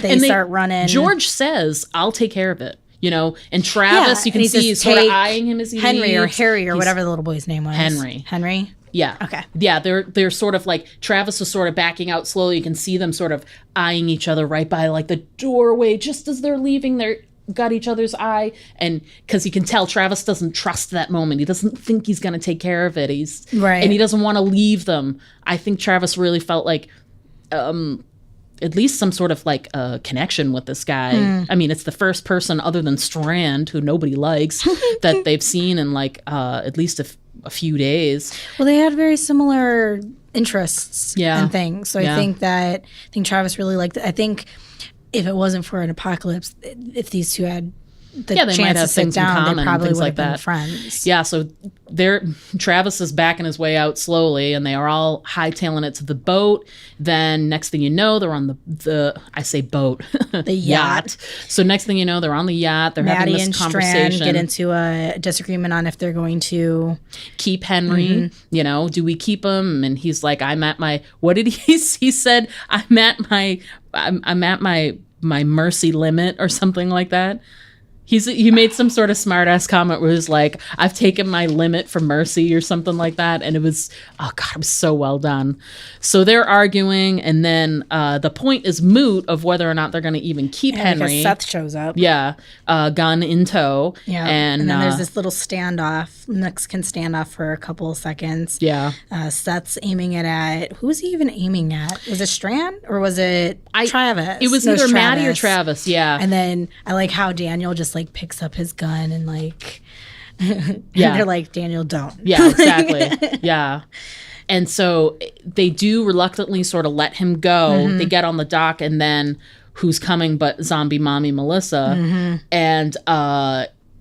they start running. George says, I'll take care of it. You know, and Travis, you can see he's sort of eyeing him as he Henry leaves. Or Harry or whatever the little boy's name was. Henry? Yeah. Okay. Yeah, they're sort of like, Travis is sort of backing out slowly. You can see them sort of eyeing each other right by like the doorway just as they're leaving. They're got each other's eye, and because you can tell Travis doesn't trust that moment. He doesn't think he's going to take care of it. And he doesn't want to leave them. I think Travis really felt like at least some sort of like a connection with this guy. I mean, it's the first person other than Strand, who nobody likes, that they've seen in like at least a few days. Well, they had very similar interests and things. So I think Travis really liked it. I think if it wasn't for an apocalypse, if these two had the chance to sit down, they probably would have been friends. Yeah, so Travis is backing his way out slowly, and they are all hightailing it to the boat. Then next thing you know, they're on the I say boat, the yacht. So next thing you know, they're on the yacht. They're having this conversation. Strand get into a disagreement on if they're going to keep Henry. You know, do we keep him? And he's like, I'm at my. What did he said? I'm at my mercy limit or something like that. He made some sort of smart ass comment where it was like, I've taken my limit for mercy or something like that. And it was, oh God, it was so well done. So they're arguing. And then the point is moot of whether or not they're going to even keep Henry. Because Seth shows up. Yeah. Gun in tow. Yeah. And then there's this little standoff, Mexican standoff for a couple of seconds. Yeah. Seth's aiming it at, who was he even aiming at? Was it Strand or was it Travis? It was either Maddie or Travis. Yeah. And then I like how Daniel just like picks up his gun and like and Yeah. they're like, Daniel, don't. Yeah, exactly. Yeah. And so they do reluctantly sort of let him go. They get on the dock, and then who's coming but zombie mommy Melissa? And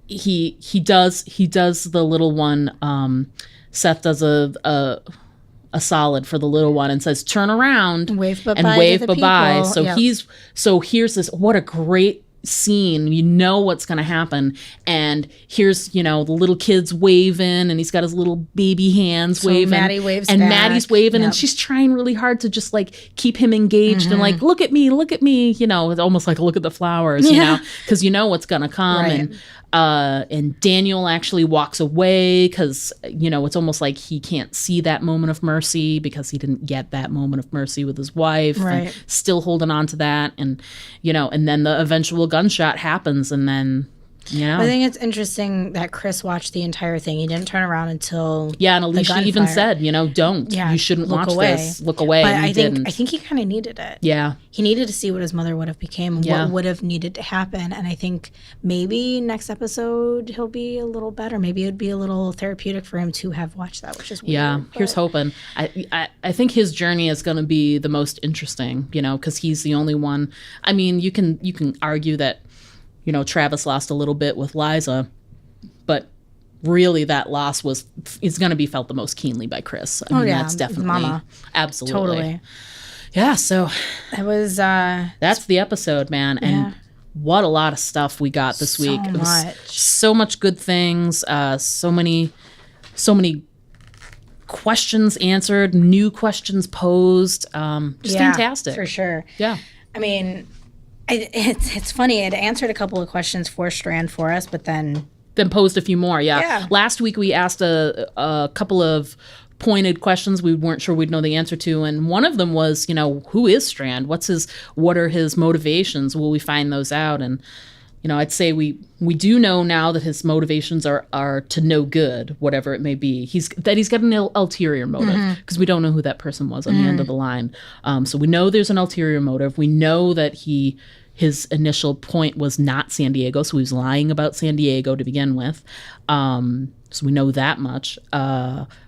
he does the little one. Seth does a solid for the little one and says, turn around and wave bye-bye. So Yep. So here's this, what a great scene. You know what's going to happen. And here's, the little kid's waving, and he's got his little baby hands waving. Maddie waves and back. Maddie's waving, Yep. and she's trying really hard to just like keep him engaged and like, look at me. It's almost like look at the flowers, because you know what's going to come. Right. And Daniel actually walks away because, it's almost like he can't see that moment of mercy because he didn't get that moment of mercy with his wife. Right. And still holding on to that. And, and then the eventual gunshot happens, and then, I think it's interesting that Chris watched the entire thing. He didn't turn around until and Alicia even said, don't. Yeah, you shouldn't look watch away. this. Look away. But and I didn't. think he kind of needed it. Yeah. He needed to see what his mother would have became and Yeah. what would have needed to happen. And I think maybe next episode he'll be a little better. Maybe it'd be a little therapeutic for him to have watched that, which is weird. Yeah, but here's hoping. I think his journey is going to be the most interesting, because he's the only one. I mean, you can argue that, Travis lost a little bit with Liza, but really that loss is going to be felt the most keenly by Chris. I mean, that's definitely Mama. Absolutely. Totally. Yeah, so It was that's the episode, man. And what a lot of stuff we got this week. It was so much good things, so many questions answered, new questions posed. Just fantastic. For sure. Yeah. I mean, it's funny. It answered a couple of questions for Strand for us, but then Posed a few more. Yeah. Last week we asked a couple of pointed questions we weren't sure we'd know the answer to, and one of them was, who is Strand? What are his motivations? Will we find those out? And I'd say we do know now that his motivations are to no good, whatever it may be. He's got an ulterior motive because we don't know who that person was on the end of the line. So we know there's an ulterior motive. We know that his initial point was not San Diego, so he was lying about San Diego to begin with. So we know that much.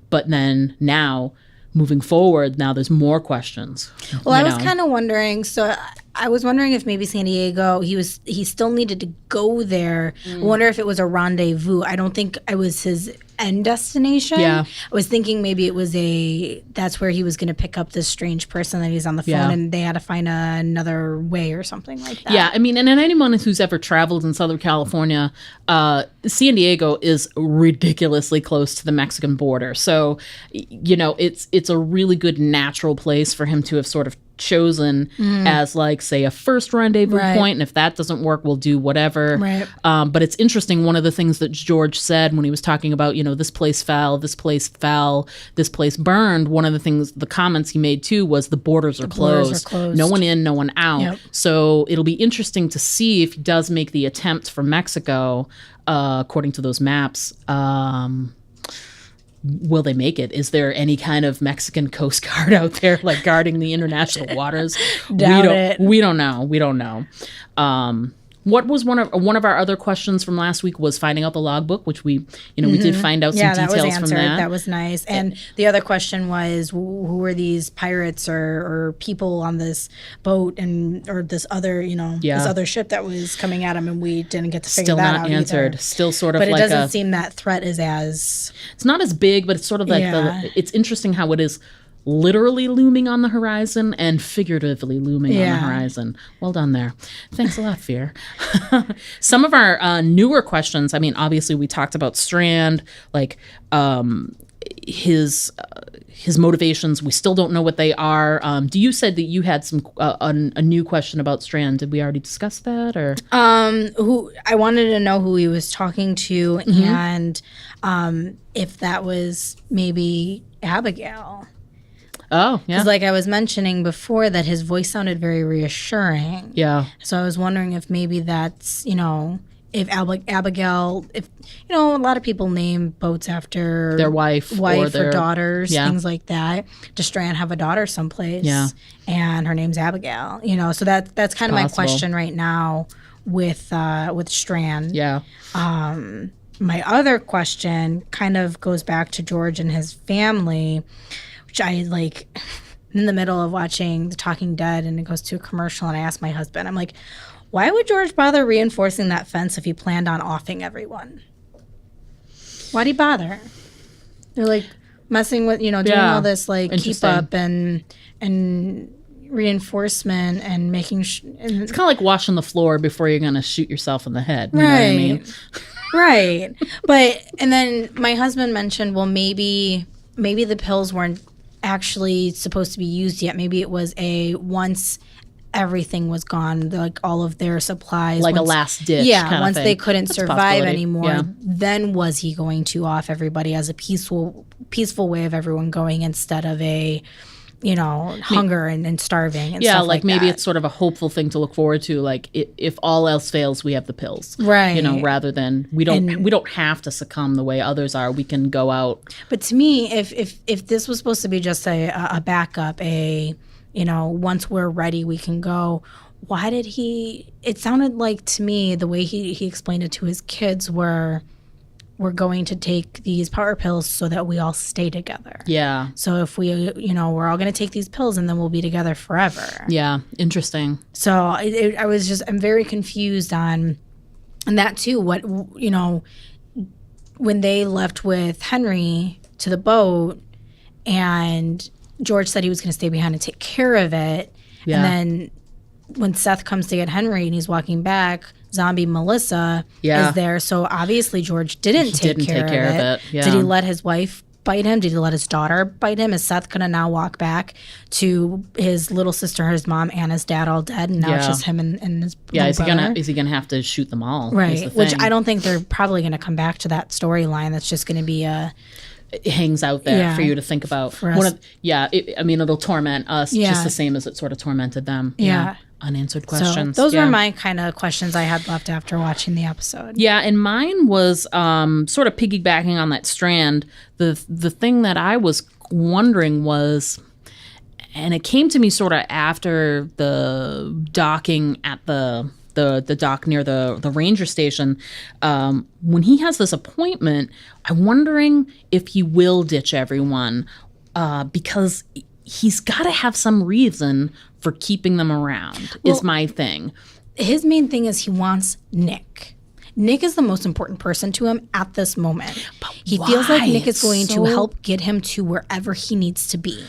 But then now, moving forward, now there's more questions. Well, I was kind of wondering. So I was wondering if maybe San Diego, he still needed to go there. I wonder if it was a rendezvous. I don't think it was his end destination. Yeah. I was thinking maybe it was that's where he was going to pick up this strange person that he's on the phone, and they had to find another way or something like that. Yeah, I mean, and anyone who's ever traveled in Southern California, San Diego is ridiculously close to the Mexican border. So, it's a really good natural place for him to have sort of chosen as like, say, a first rendezvous point, and if that doesn't work, we'll do whatever. Right. But it's interesting, one of the things that George said when he was talking about, this place fell, this place burned, one of the comments he made too was the borders are closed. No one in, no one out. Yep. So it'll be interesting to see if he does make the attempt for Mexico, according to those maps. Will they make it? Is there any kind of Mexican Coast Guard out there, like guarding the international waters? Doubt it. We don't know. We don't know. What was one of our other questions from last week was finding out the logbook, which we did find out some details that was answered. from that. That was nice. And the other question was, who were these pirates or people on this boat or this other, this other ship that was coming at him, and we didn't get to figure that out. Still not answered. Either. Still sort of but like it doesn't seem that threat is as... It's not as big, but it's sort of like it's interesting how it is literally looming on the horizon and figuratively looming on the horizon. Well done there. Thanks a lot, Fear. Some of our newer questions, I mean, obviously we talked about Strand, like his motivations, we still don't know what they are. You said that you had some a new question about Strand. Did we already discuss that, or who I wanted to know who he was talking to, and if that was maybe Abigail. Oh, yeah. Because like I was mentioning before, that his voice sounded very reassuring. Yeah. So I was wondering if maybe that's, if Abigail, if, a lot of people name boats after their wife or their daughters, things like that. Does Strand have a daughter someplace? Yeah. And her name's Abigail, so that's kind of my question right now with Strand. Yeah. My other question kind of goes back to George and his family, which I like in the middle of watching The Talking Dead, and it goes to a commercial, and I asked my husband, I'm like, why would George bother reinforcing that fence if he planned on offing everyone? Why'd he bother? They're like messing with, doing all this like keep up and reinforcement and making it's kind of like washing the floor before you're going to shoot yourself in the head. You right. know what I mean? Right. But, and then my husband mentioned, well, maybe the pills weren't actually supposed to be used yet. Maybe it was once everything was gone, like all of their supplies. Like a last ditch kind of once thing. they couldn't survive anymore, Yeah. then was he going to off everybody as a peaceful way of everyone going instead of a, hunger and starving and stuff like maybe that. it's sort of a hopeful thing to look forward to. Like if all else fails, we have the pills, right? Rather than we don't have to succumb the way others are. We can go out. But to me, if this was supposed to be just a backup, once we're ready, we can go. Why did he? It sounded like to me the way he explained it to his kids we're going to take these power pills so that we all stay together. Yeah. So if we, we're all going to take these pills and then we'll be together forever. Yeah. Interesting. So I'm very confused on that too. What, when they left with Henry to the boat and George said he was going to stay behind and take care of it. Yeah. And then when Seth comes to get Henry and he's walking back, zombie Melissa is there. So obviously George didn't take care of it. Yeah. Did he let his wife bite him? Did he let his daughter bite him? Is Seth going to now walk back to his little sister, his mom, and his dad all dead, and now it's just him and his little brother? Is he gonna have to shoot them all? Right. Which I don't think they're probably going to come back to that storyline. That's just going to be it hangs out there for you to think about. For us. It'll torment us just the same as it sort of tormented them. Yeah. Unanswered questions. So those were my kind of questions I had left after watching the episode. Yeah, and mine was sort of piggybacking on that Strand. The thing that I was wondering was, and it came to me sort of after the docking at the dock near the ranger station, when he has this appointment, I'm wondering if he will ditch everyone because he's got to have some reason for keeping them around, is my thing. His main thing is he wants Nick. Nick is the most important person to him at this moment. But he feels like Nick is going to help get him to wherever he needs to be.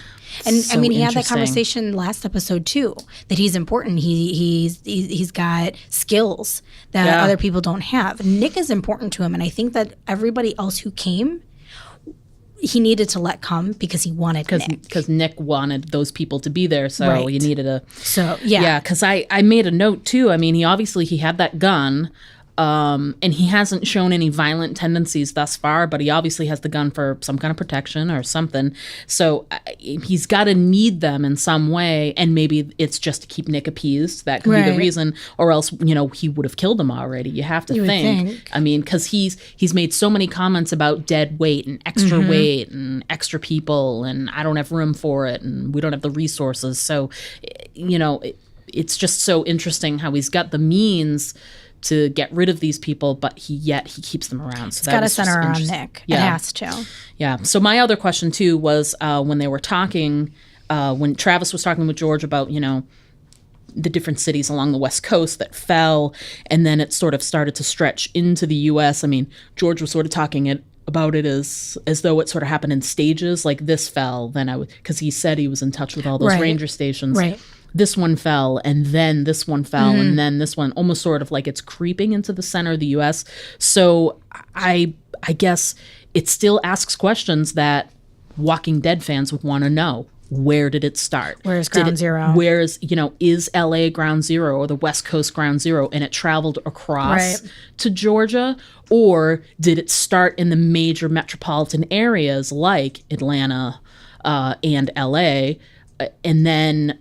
And he had that conversation last episode too, that he's important. He's got skills that other people don't have. Nick is important to him, and I think that everybody else who came, he needed to let come because he wanted Nick. Because Nick wanted those people to be there, so you needed a... So, yeah. Yeah, because I made a note, too. I mean, he had that gun, and he hasn't shown any violent tendencies thus far, but he obviously has the gun for some kind of protection or something. So he's got to need them in some way, and maybe it's just to keep Nick appeased. That could be the reason, or else, he would have killed him already. You have to think. I mean, because he's made so many comments about dead weight and extra weight and extra people, and I don't have room for it, and we don't have the resources. So, it's just so interesting how he's got the means to get rid of these people, but he keeps them around. So it's got to center on Nick. Yeah. It has to. Yeah. So my other question too was when they were talking, when Travis was talking with George about, the different cities along the West Coast that fell, and then it sort of started to stretch into the U.S. I mean, George was sort of talking about it as though it sort of happened in stages, like this fell, then because he said he was in touch with all those ranger stations. Right. This one fell, and then this one fell, and then this one, almost sort of like it's creeping into the center of the U.S. So I guess it still asks questions that Walking Dead fans would want to know. Where did it start? Where's Ground Zero? Where's, is LA Ground Zero or the West Coast Ground Zero, and it traveled across to Georgia? Or did it start in the major metropolitan areas like Atlanta and LA, and then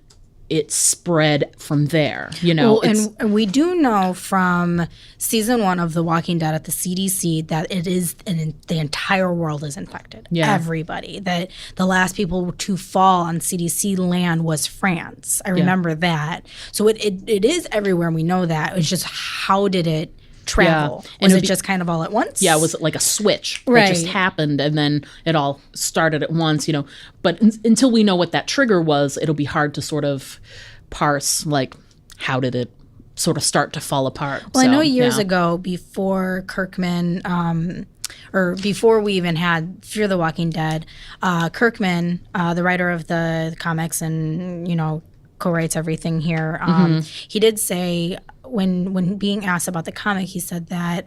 it spread from there, Well, and we do know from season 1 of The Walking Dead at the CDC that it is, the entire world is infected. Yeah. Everybody. That the last people to fall on CDC land was France. I remember that. So it is everywhere, and we know that. It's just, how did it travel? Yeah. Was it just kind of all at once? Yeah, was it like a switch that Right. just happened and then it all started at once, But until we know what that trigger was, it'll be hard to sort of parse, like, how did it sort of start to fall apart. Well, I know years ago, before Kirkman, or before we even had Fear the Walking Dead, Kirkman, the writer of the comics and, co-writes everything here, he did say, when being asked about the comic, he said that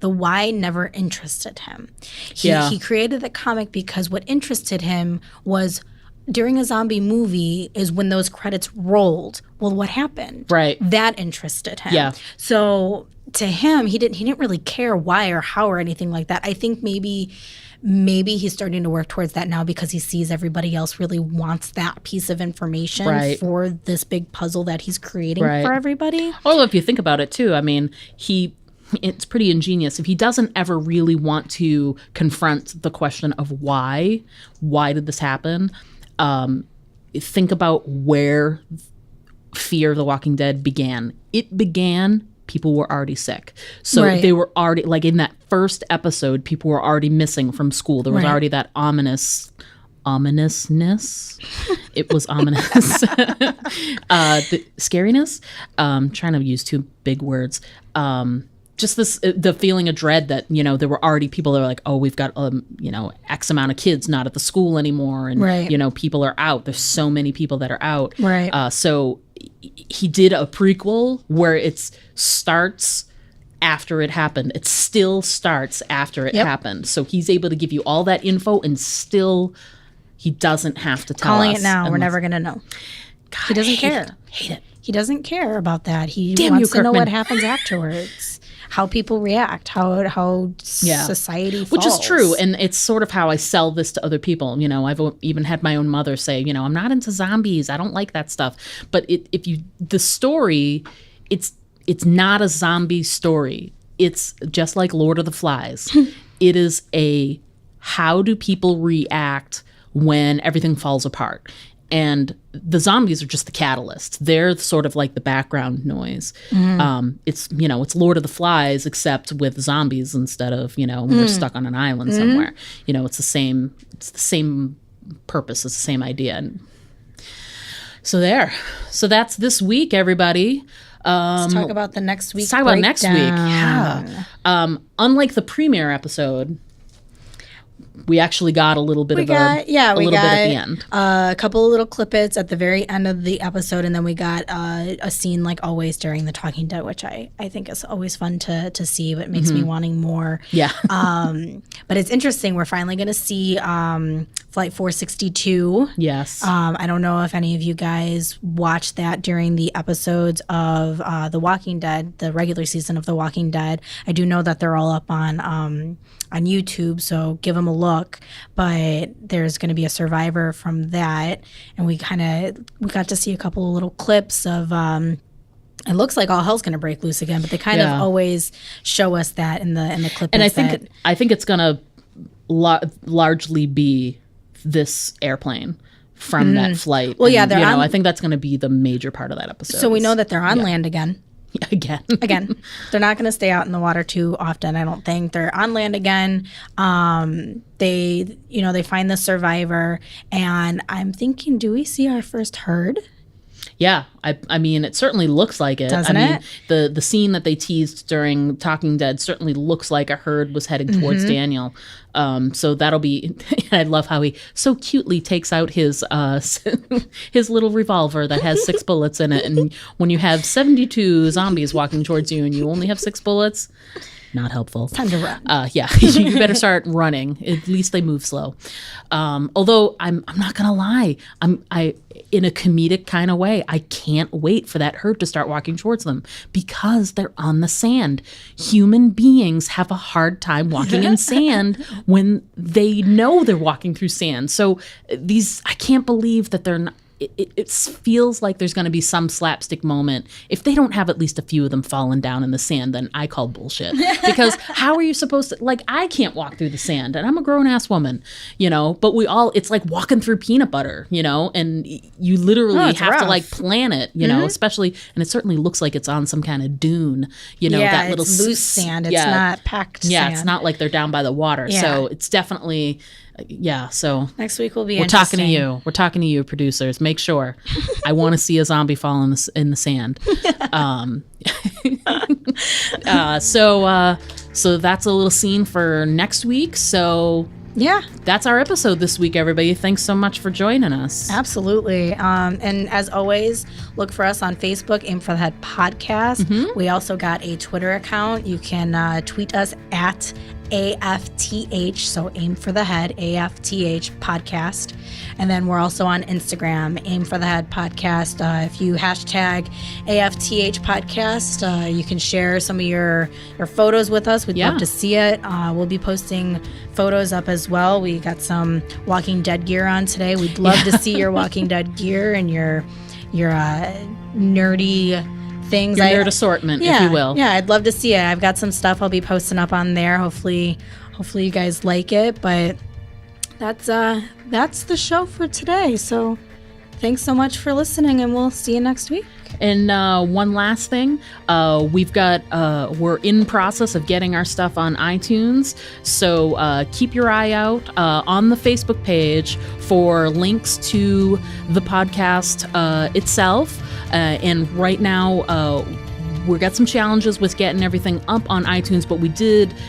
the why never interested him. He created the comic because what interested him was, during a zombie movie is when those credits rolled. Well, what happened? Right. That interested him. Yeah. So to him, he didn't really care why or how or anything like that. I think maybe he's starting to work towards that now because he sees everybody else really wants that piece of information for this big puzzle that he's creating for everybody. Well, if you think about it too, I mean, it's pretty ingenious. If he doesn't ever really want to confront the question of why did this happen, think about where Fear of the Walking Dead began. It began, people were already sick. So they were already, like in that first episode, people were already missing from school. There was already that ominousness. It was ominous. The scariness. Trying to use two big words. Just the feeling of dread that, there were already people that were like, oh, we've got, X amount of kids not at the school anymore. And, people are out. There's so many people that are out. Right. So he did a prequel where it starts after it happened. It still starts after it happened. So he's able to give you all that info and still he doesn't have to tell us. Calling it now. We're never going to know. God, he doesn't care. Hate it. He doesn't care about that. He Damn wants you, to know Kirkman. what happens afterwards. How people react, how society falls. Which is true, and it's sort of how I sell this to other people. I've even had my own mother say, I'm not into zombies. I don't like that stuff. But the story, it's not a zombie story. It's just like Lord of the Flies. It is how do people react when everything falls apart? And the zombies are just the catalyst. They're sort of like the background noise. It's Lord of the Flies, except with zombies instead of, we're stuck on an island somewhere. It's the same purpose. It's the same idea. And so that's this week, everybody. Let's talk about the next week. Let's talk about next week. Yeah. Unlike the premiere episode, we actually got a little bit bit at the end. A couple of little clippets at the very end of the episode, and then we got a scene like always during the Talking Dead, which I think is always fun to see, but makes me wanting more. Yeah. But it's interesting. We're finally going to see Flight 462. Yes. I don't know if any of you guys watched that during the episodes of The Walking Dead, the regular season of The Walking Dead. I do know that they're all up on YouTube, so give them a look. But there's going to be a survivor from that, and we got to see a couple of little clips of. It looks like all hell's going to break loose again, but they kind of always show us that in the clip. And I think it's going to largely be this airplane from that flight. Well, and, I think that's going to be the major part of that episode. So we know that they're on land again. Again. They're not going to stay out in the water too often, I don't think. They're on land again. They find the survivor, and I'm thinking, do we see our first herd? Yeah, I mean, it certainly looks like it. Doesn't it? The scene that they teased during Talking Dead certainly looks like a herd was heading towards Daniel. So that'll be. I love how he so cutely takes out his his little revolver that has 6 bullets in it, and when you have 72 zombies walking towards you and you only have 6 bullets, not helpful. Time to run. Yeah, you better start running. At least they move slow. Although I'm not gonna lie, I in a comedic kind of way, I can't wait for that herd to start walking towards them because they're on the sand. Human beings have a hard time walking in sand when they know they're walking through sand. So I can't believe that they're not. It feels like there's going to be some slapstick moment. If they don't have at least a few of them falling down in the sand, then I call bullshit. Because how are you supposed to, like, I can't walk through the sand, and I'm a grown-ass woman, but it's like walking through peanut butter, and you literally have to, like, plan it, especially, and it certainly looks like it's on some kind of dune, that little it's loose sand. It's not packed sand. Yeah, it's not like they're down by the water. Yeah. So it's definitely... so next week will be we're interesting. We're talking to you, producers. Make sure. I want to see a zombie fall in the sand. So that's a little scene for next week. So yeah, that's our episode this week, everybody. Thanks so much for joining us. Absolutely. And as always, look for us on Facebook, Aim for the Head Podcast. Mm-hmm. We also got a Twitter account. You can tweet us at AFTH, so Aim for the Head, AFTH Podcast. And then we're also on Instagram, Aim for the Head Podcast. If you hashtag AFTH Podcast, you can share some of your photos with us. We'd love to see it. We'll be posting photos up as well. We got some Walking Dead gear on today. We'd love to see your Walking Dead gear and your nerdy things. Your nerd assortment, if you will. Yeah, I'd love to see it. I've got some stuff I'll be posting up on there. Hopefully you guys like it. But that's the show for today. So thanks so much for listening, and we'll see you next week. And one last thing, we're in process of getting our stuff on iTunes, so keep your eye out on the Facebook page for links to the podcast itself. And right now, we've got some challenges with getting everything up on iTunes, but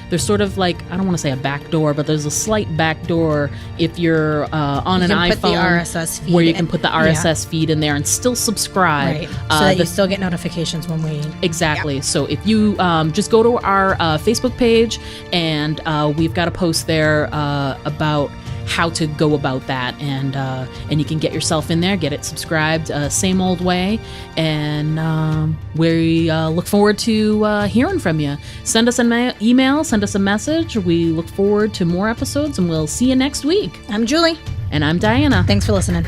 there's sort of like, I don't want to say a back door, but there's a slight back door if you're on an iPhone, put the RSS feed where you can put the RSS feed in there and still subscribe. Right. So that you still get notifications when we... Exactly. Yeah. So if you just go to our Facebook page, and we've got a post there about how to go about that, and you can get yourself in there, get it subscribed, same old way, and we look forward to hearing from you. Send us an email, send us a message. We look forward to more episodes, and we'll see you next week. I'm Julie. And I'm Diana. Thanks for listening.